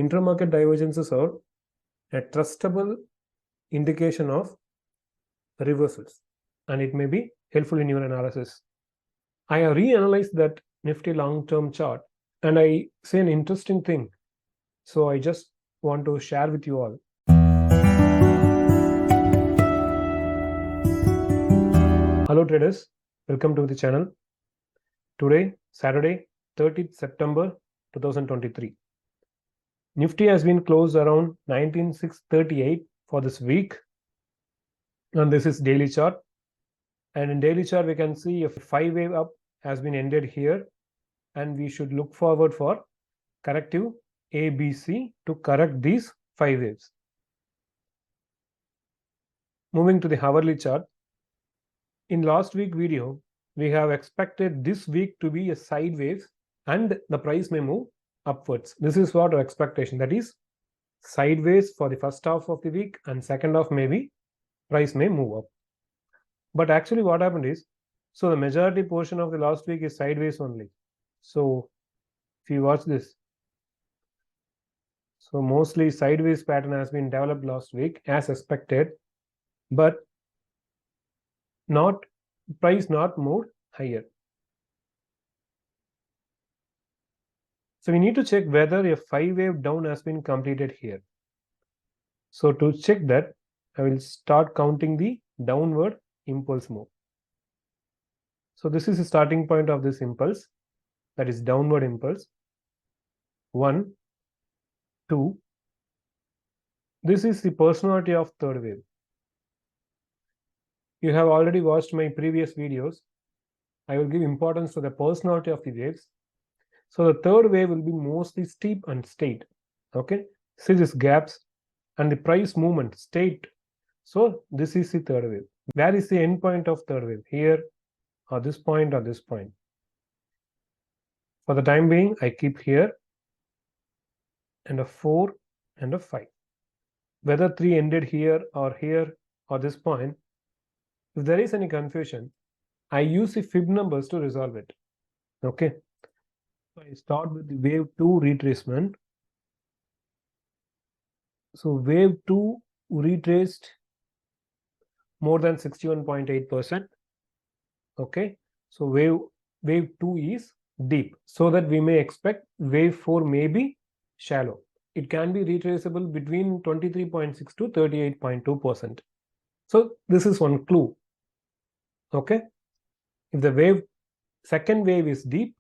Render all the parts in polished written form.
Intermarket divergences are a trustable indication of reversals, and it may be helpful in your analysis. I have reanalyzed that Nifty long-term chart, and I see an interesting thing. So I just want to share with you all. Hello traders, welcome to the channel. Today, Saturday, 30th September 2023. Nifty has been closed around 19,638 for this week, and this is daily chart. And in daily chart, we can see a 5-wave up has been ended here, and we should look forward for corrective ABC to correct these 5 waves. Moving to the hourly chart, in last week video, we have expected this week to be a sideways and the price may move upwards. This is what our expectation, that is sideways for the first half of the week, and second half maybe price may move up. But actually what happened is, so the majority portion of the last week is sideways only. So if you watch this, so mostly sideways pattern has been developed last week as expected, but price not moved higher. So we need to check whether a 5-wave down has been completed here. So to check that, I will start counting the downward impulse move. So this is the starting point of this impulse, that is downward impulse. 1, 2. This is the personality of third wave. You have already watched my previous videos. I will give importance to the personality of the waves. So the third wave will be mostly steep and straight. Okay, see these gaps and the price movement straight. So this is the third wave. Where is the end point of third wave? Here, or this point, or this point? For the time being, I keep here and a 4 and a 5. Whether 3 ended here or this point, if there is any confusion, I use the fib numbers to resolve it. Okay, so I start with the wave 2 retracement. So wave 2 retraced more than 61.8%. okay, so wave 2 is deep, so that we may expect wave 4 may be shallow. It can be retraceable between 23.6 to 38.2%. so this is one clue. Okay, if the second wave is deep,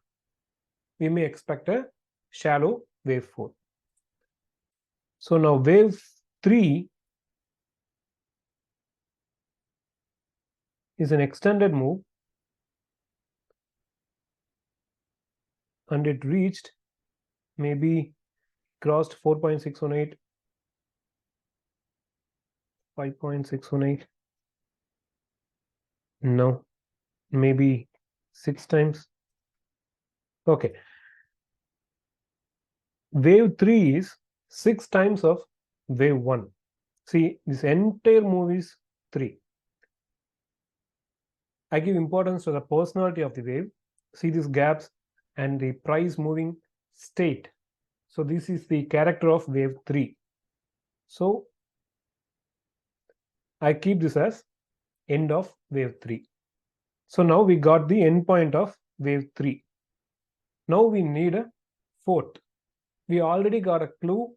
we may expect a shallow wave 4. So now wave 3 is an extended move, and it reached, maybe crossed 4.618, 5.618. No, maybe 6 times. Okay, wave 3 is 6 times of wave 1. See, this entire move is 3. I give importance to the personality of the wave. See these gaps and the price moving straight. So this is the character of wave 3. So I keep this as end of wave 3. So now we got the end point of wave 3. Now we need a fourth. We already got a clue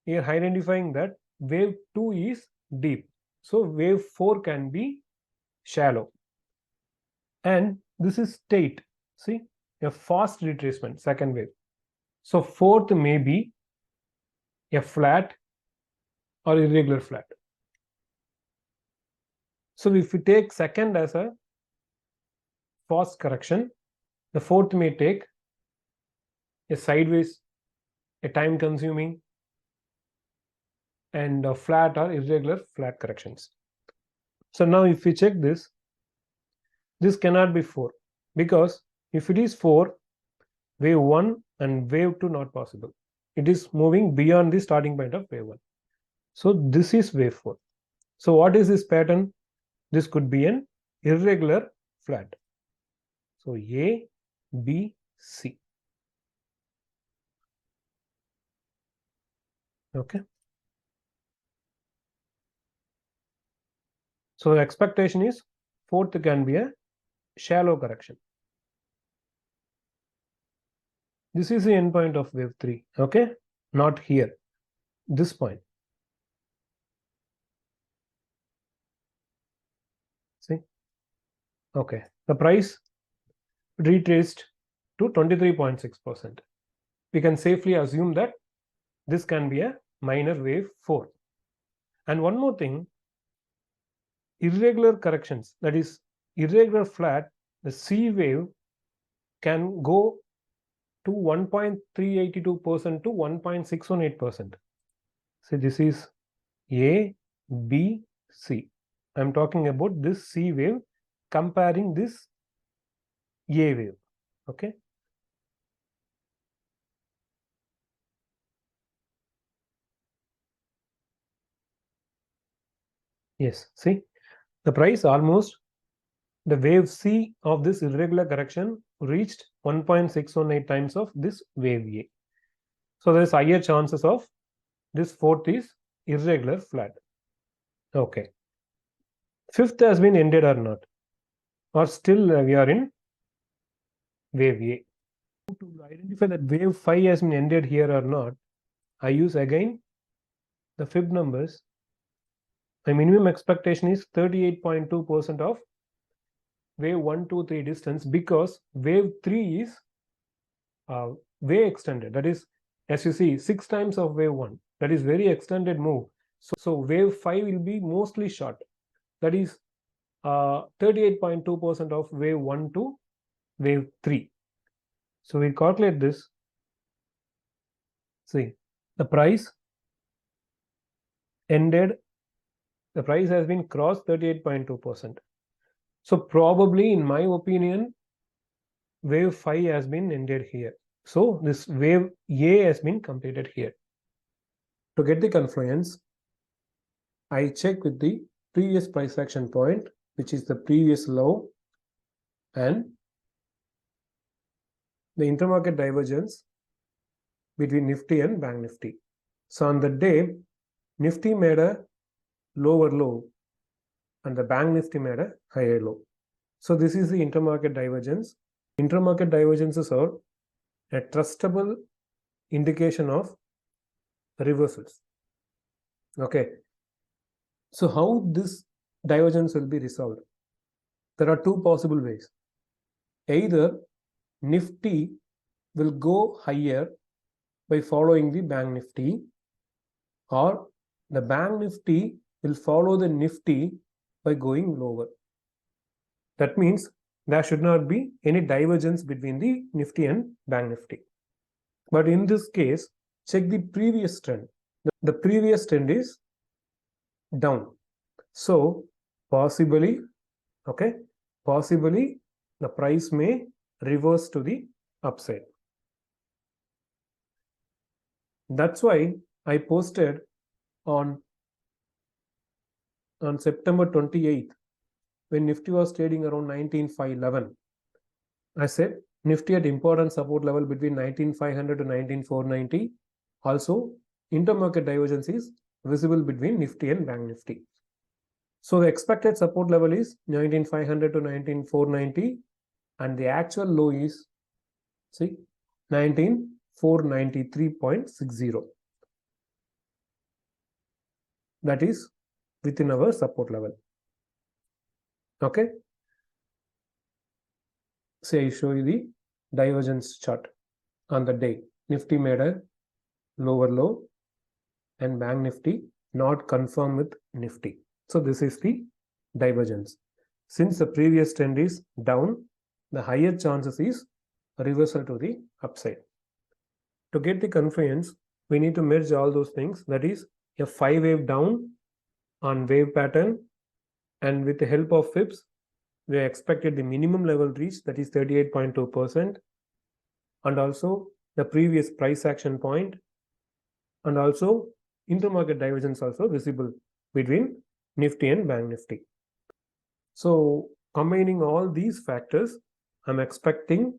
here identifying that wave 2 is deep. So wave 4 can be shallow. And this is straight. See, a fast retracement, second wave. So fourth may be a flat or irregular flat. So if we take second as a fast correction, the fourth may take a sideways, a time consuming, and a flat or irregular flat corrections. So now if we check this cannot be 4, because if it is 4, wave 1 and wave 2 not possible. It is moving beyond the starting point of wave 1. So this is wave 4. So what is this pattern? This could be an irregular flat. So A, B, C. Okay. So the expectation is fourth can be a shallow correction. This is the end point of wave 3. Okay. Not here. This point. See. Okay. The price retraced to 23.6%. We can safely assume that this can be a minor wave 4. And one more thing, irregular corrections, that is irregular flat, the C wave can go to 1.382% to 1.618%. So this is A, B, C. I'm talking about this C wave comparing this A wave. Okay. Yes. See, the price almost, the wave C of this irregular correction reached 1.618 times of this wave A. So there is higher chances of this fourth is irregular flat. Okay. Fifth has been ended or not? Or still we are in wave A. To identify that wave 5 has been ended here or not, I use again the fib numbers. My minimum expectation is 38.2% of wave 1, 2, 3 distance, because wave 3 is way extended. That is, as you see, 6 times of wave 1. That is very extended move. So wave 5 will be mostly short. That is 38.2% of wave 1 to wave 3. So we calculate this. See, the price ended, the price has been crossed 38.2%. So probably, in my opinion, wave 5 has been ended here. So this wave A has been completed here. To get the confluence, I check with the previous price action point, which is the previous low, and the intermarket divergence between Nifty and Bank Nifty. So on the day, Nifty made a lower low and the Bank Nifty made a higher low. So this is the intermarket divergence. Intermarket divergences are a trustable indication of reversals. Okay. So how this divergence will be resolved? There are two possible ways. Either Nifty will go higher by following the Bank Nifty, or the Bank Nifty will follow the Nifty by going lower. That means there should not be any divergence between the Nifty and Bank Nifty. But in this case, check the previous trend. The previous trend is down. So possibly, okay, possibly the price may reverse to the upside. That's why I posted on September 28th, when Nifty was trading around 19,511. I said Nifty at important support level between 19,500 to 19,490. Also, intermarket divergence is visible between Nifty and Bank Nifty. So the expected support level is 19,500 to 19,490, and the actual low is, see, 19,493.60. That is within our support level. Okay. Say I show you the divergence chart on the day. Nifty made a lower low and Bank Nifty not confirm with Nifty. So this is the divergence. Since the previous trend is down, the higher chances is a reversal to the upside. To get the confluence, we need to merge all those things. That is a 5 wave down on wave pattern, and with the help of Fibs, we expected the minimum level reach, that is 38.2%, and also the previous price action point, and also intermarket divergence also visible between Nifty and Bank Nifty. So combining all these factors, I'm expecting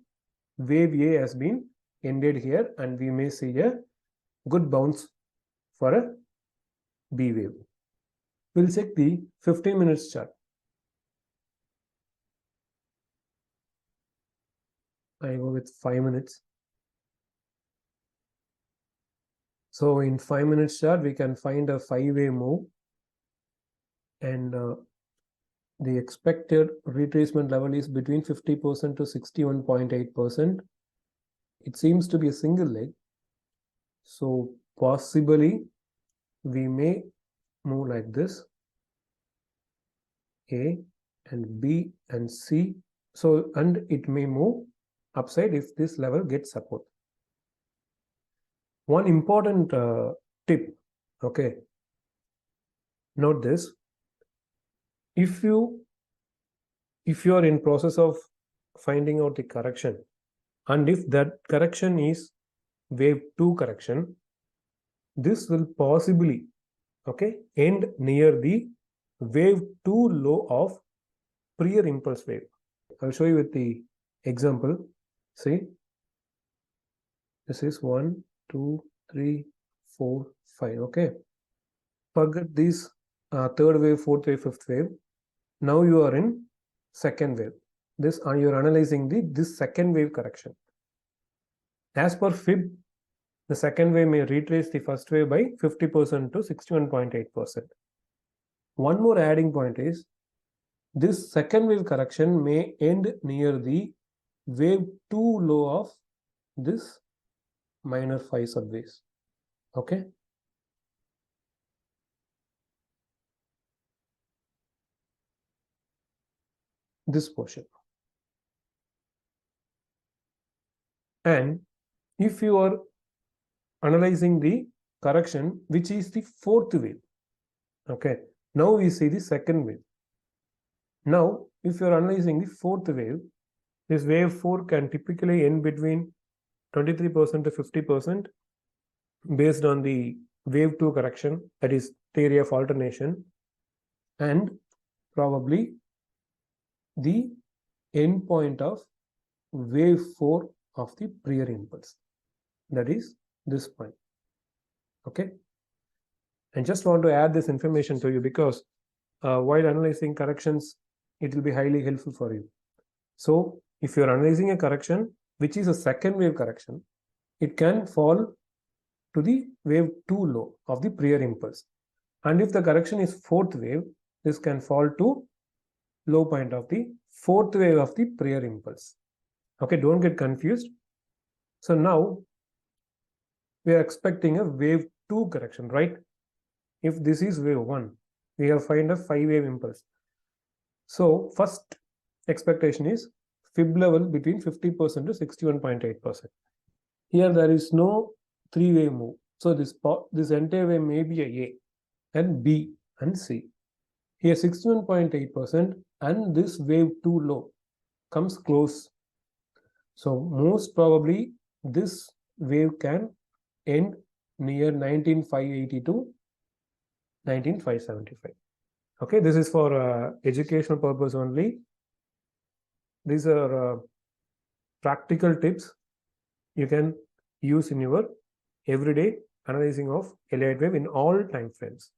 wave A has been ended here, and we may see a good bounce for a B wave. We'll check the 15 minutes chart. I go with 5 minutes. So in 5 minutes chart, we can find a 5-way move, and the expected retracement level is between 50% to 61.8%. It seems to be a single leg. So possibly we may move like this, A and B and C. So, and it may move upside if this level gets support. One important tip, okay, note this. If you are in process of finding out the correction, and if that correction is wave 2 correction, this will possibly, okay, end near the wave 2 low of prior impulse wave. I'll show you with the example. See, this is 1, 2, 3, 4, 5. Okay, forget these third wave, fourth wave, fifth wave. Now you are in second wave. This you're analyzing this second wave correction. As per Fib, the second wave may retrace the first wave by 50% to 61.8%. One more adding point is, this second wave correction may end near the wave 2 low of this minor 5 subwaves. Okay. This portion. And if you are analyzing the correction, which is the fourth wave, okay, now we see the second wave. Now, if you are analyzing the fourth wave, this wave 4 can typically end between 23% to 50% based on the wave 2 correction, that is theory of alternation, and probably the end point of wave 4 of the prior impulse, that is this point. Okay, and just want to add this information to you because while analyzing corrections, it will be highly helpful for you. So if you are analyzing a correction which is a second wave correction, it can fall to the wave 2 low of the prior impulse, and if the correction is fourth wave, this can fall to low point of the fourth wave of the prior impulse. Okay, don't get confused. So now we are expecting a wave 2 correction, right? If this is wave 1, we have find a 5-wave impulse. So first expectation is Fib level between 50% to 61.8%. Here there is no 3-wave move. So this entire wave may be a A and B and C. Here 61.8% and this wave 2 low comes close. So most probably this wave can end near 19,580 to 19,575. Okay, this is for educational purpose only. These are practical tips you can use in your everyday analyzing of Elliott wave in all time frames.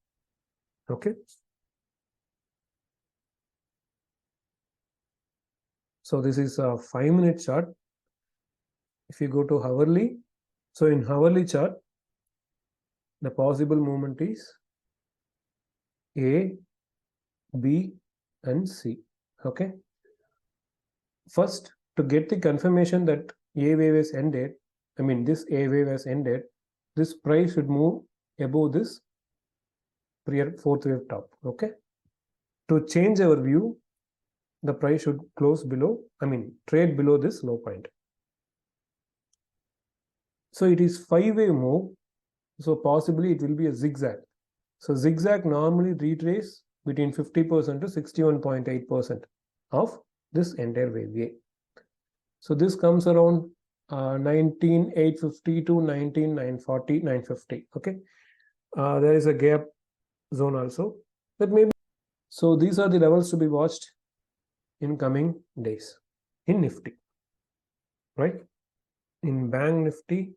Okay. So this is a 5-minute chart. If you go to hourly, so in hourly chart, the possible movement is A, B, and C. Okay. First, to get the confirmation that A wave has ended, I mean this A wave has ended, this price should move above this prior fourth wave top. Okay. To change our view, the price should close below, trade below this low point. So it is 5-wave move. So possibly it will be a zigzag. So zigzag normally retrace between 50% to 61.8% of this entire wave A. So this comes around 19,850 to 19,940, 950. Okay. There is a gap zone also. But maybe. So these are the levels to be watched in coming days in Nifty. Right. In Bank Nifty,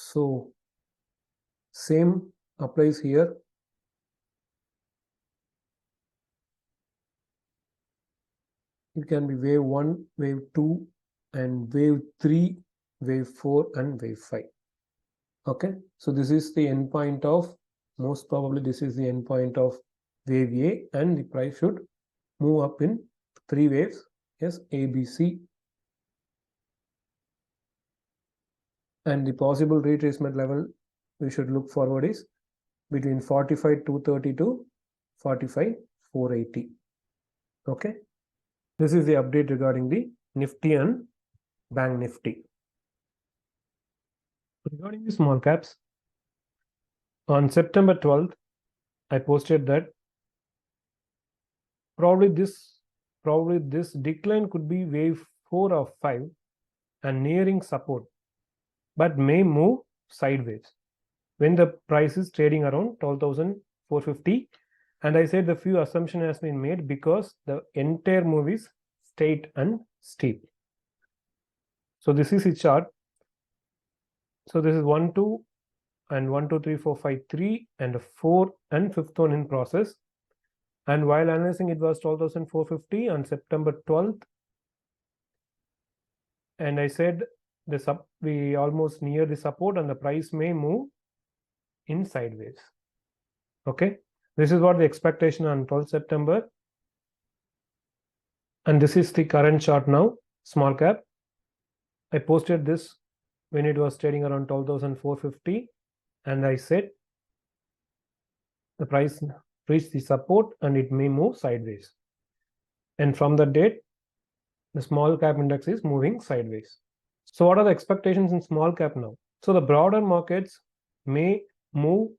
So same applies here. It can be wave 1, wave 2, and wave 3, wave 4, and wave 5. Okay, so this is the endpoint of, most probably this is the endpoint of wave A, and the price should move up in 3 waves. Yes, A, B, C. And the possible retracement level we should look forward is between 45,230 to 45,480. Okay, this is the update regarding the Nifty and Bank Nifty. Regarding the small caps, on September 12th, I posted that probably this decline could be wave 4 or 5 and nearing support, but may move sideways when the price is trading around 12,450. And I said the few assumption has been made because the entire move is straight and steep. So this is a chart. So this is 1, 2, and 1, 2, 3, 4, 5, 3, and 4 and 5th one in process. And while analyzing, it was 12,450 on September 12th. And I said we almost near the support and the price may move in sideways. Okay, this is what the expectation on 12th September. And this is the current chart now, small cap. I posted this when it was trading around 12,450, and I said the price reached the support and it may move sideways. And from that date, the small cap index is moving sideways. So what are the expectations in small cap now? So the broader markets may move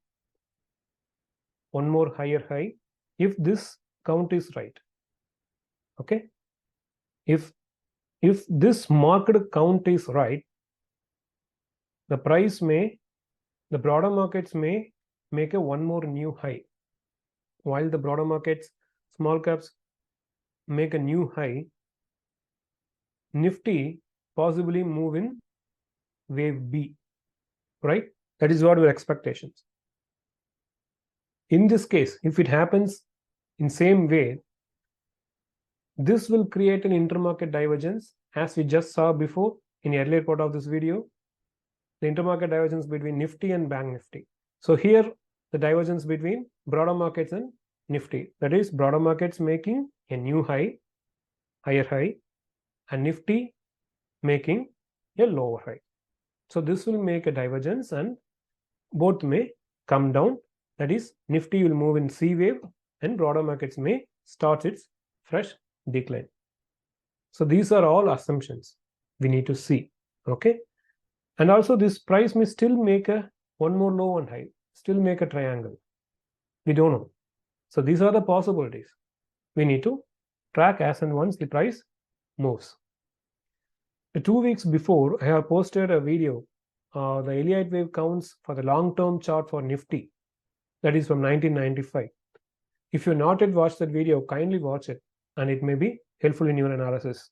one more higher high if this count is right. Okay, if this market count is right, the broader markets may make a one more new high. While the broader markets, small caps make a new high, Nifty possibly move in wave B, right? That is what our expectations. In this case, if it happens in same way, this will create an intermarket divergence, as we just saw before in the earlier part of this video, the intermarket divergence between Nifty and Bank Nifty. So here, the divergence between broader markets and Nifty, that is broader markets making a new high, higher high, and Nifty making a lower high. So this will make a divergence and both may come down. That is, Nifty will move in C wave and broader markets may start its fresh decline. So these are all assumptions we need to see. Okay, and also this price may still make a one more low and high, still make a triangle. We don't know. So these are the possibilities we need to track as and once the price moves. 2 weeks before, I have posted a video, the Elliott wave counts for the long-term chart for Nifty, that is from 1995. If you not yet watched that video, kindly watch it, and it may be helpful in your analysis.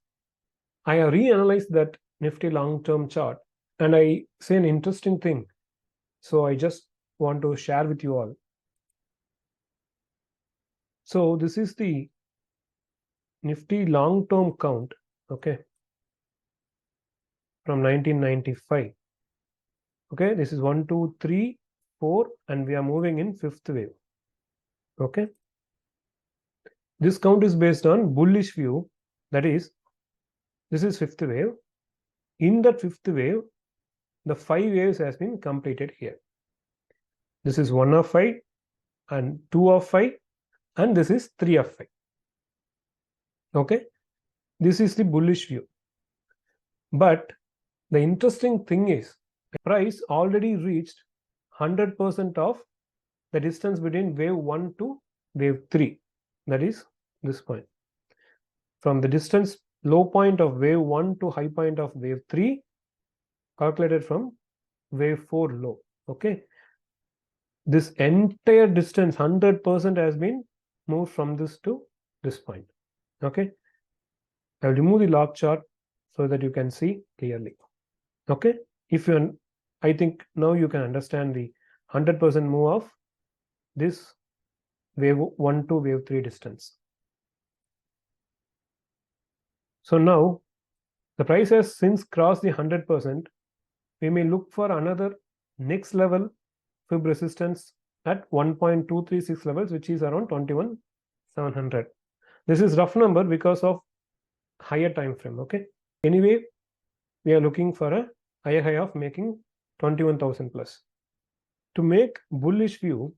I have reanalyzed that Nifty long-term chart, and I say an interesting thing. So I just want to share with you all. So this is the Nifty long-term count, okay, from 1995. Okay, this is 1, 2, 3, 4, and we are moving in 5th wave. Okay, this count is based on bullish view, that is, this is 5th wave. In that 5th wave, the 5 waves has been completed here. This is 1 of 5 and 2 of 5, and this is 3 of 5. Okay, this is the bullish view. But the interesting thing is, the price already reached 100% of the distance between wave 1 to wave 3. That is this point. From the distance low point of wave 1 to high point of wave 3, calculated from wave 4 low. Okay, this entire distance 100% has been moved from this to this point. Okay, I'll remove the log chart so that you can see clearly. Okay, if you I think now you can understand the 100% move of this wave 1 to wave 3 distance. So now the price has since crossed the 100%. We may look for another next level Fib resistance at 1.236 levels, which is around 21,700. This is rough number because of higher time frame. Okay. Anyway, we are looking for a higher high of making 21,000 plus. To make bullish view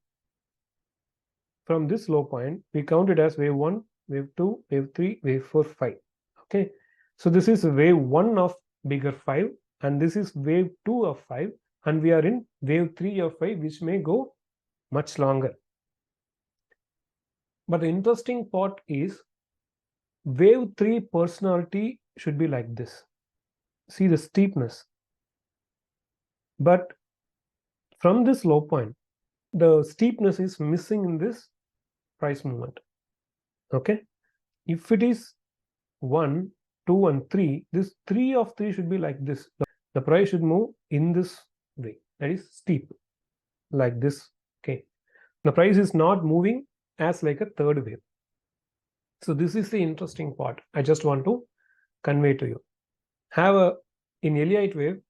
from this low point, we count it as wave 1, wave 2, wave 3, wave 4, 5. Okay. So this is wave 1 of bigger 5, and this is wave 2 of 5, and we are in wave 3 of 5, which may go much longer. But the interesting part is wave 3 personality should be like this. See the steepness. But from this low point, the steepness is missing in this price movement. Okay. If it is 1, 2, and 3, this 3 of 3 should be like this. The price should move in this way, that is steep, like this. Okay. The price is not moving as like a third wave. So this is the interesting part I just want to convey to you. In Elliott wave,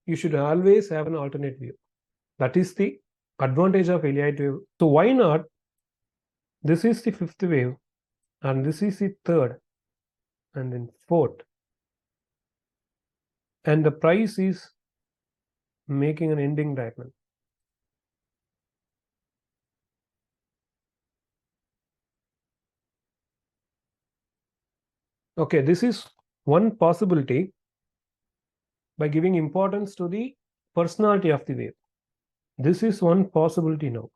you should always have an alternate view. That is the advantage of Elliott wave. So why not? This is the 5th wave, and this is the 3rd, and then 4th. And the price is making an ending diagonal. Okay, this is one possibility by giving importance to the personality of the wave. This is one possibility now.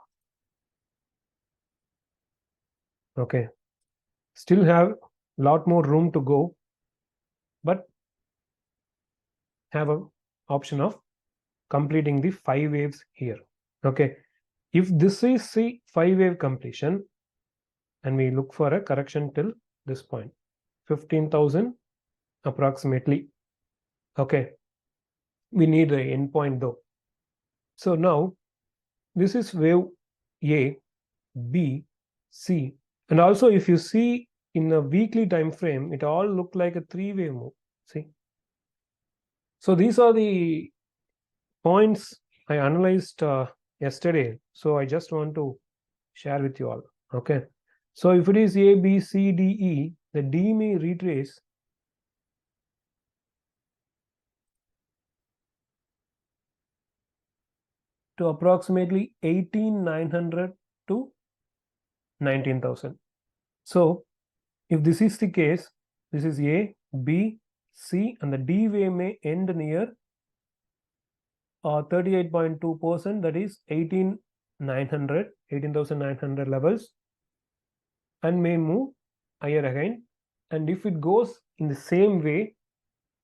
Okay, still have a lot more room to go, but have an option of completing the 5 waves here. Okay, if this is the 5 wave completion, and we look for a correction till this point, 15,000 approximately. Okay, we need an endpoint though. So now this is wave A, B, C, and also if you see in a weekly time frame, it all looked like a 3-wave move. See, so these are the points I analyzed yesterday. So I just want to share with you all. Okay, so if it is A, B, C, D, E, the D may retrace to approximately 18,900 to 19,000. So if this is the case, this is A, B, C, and the D wave may end near 38.2%, that is 18,900 levels, and may move higher again. And if it goes in the same way,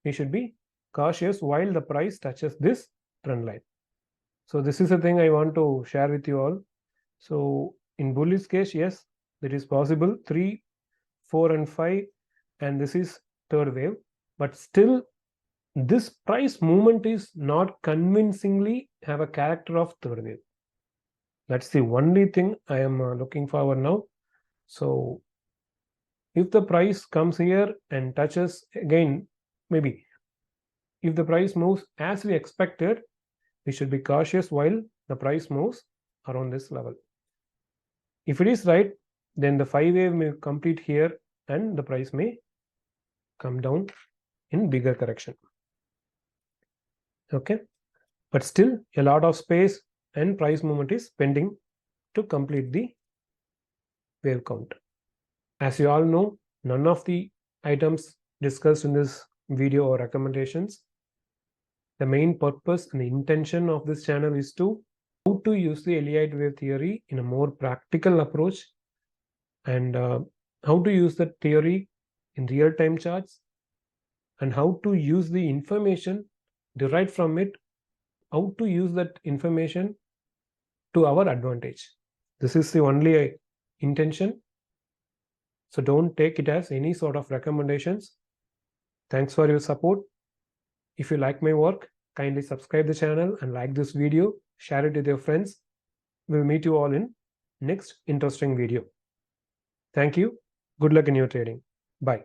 we should be cautious while the price touches this trend line. So this is the thing I want to share with you all. So in bullish case, yes, it is possible 3, 4, and 5, and this is 3rd wave, but still this price movement is not convincingly have a character of 3rd wave. That's the only thing I am looking forward now. So if the price comes here and touches again, maybe if the price moves as we expected, we should be cautious while the price moves around this level. If it is right, then the 5 wave may complete here and the price may come down in bigger correction. Okay, but still a lot of space and price movement is pending to complete the wave count. As you all know, none of the items discussed in this video or recommendations. The main purpose and the intention of this channel is to how to use the Elliott wave theory in a more practical approach, and how to use the theory in real-time charts, and how to use the information derived from it, how to use that information to our advantage. This is the only intention. So don't take it as any sort of recommendations. Thanks for your support. If you like my work, Kindly subscribe the channel and like this video. Share it with your friends. We'll meet you all in next interesting video. Thank you. Good luck in your trading. Bye.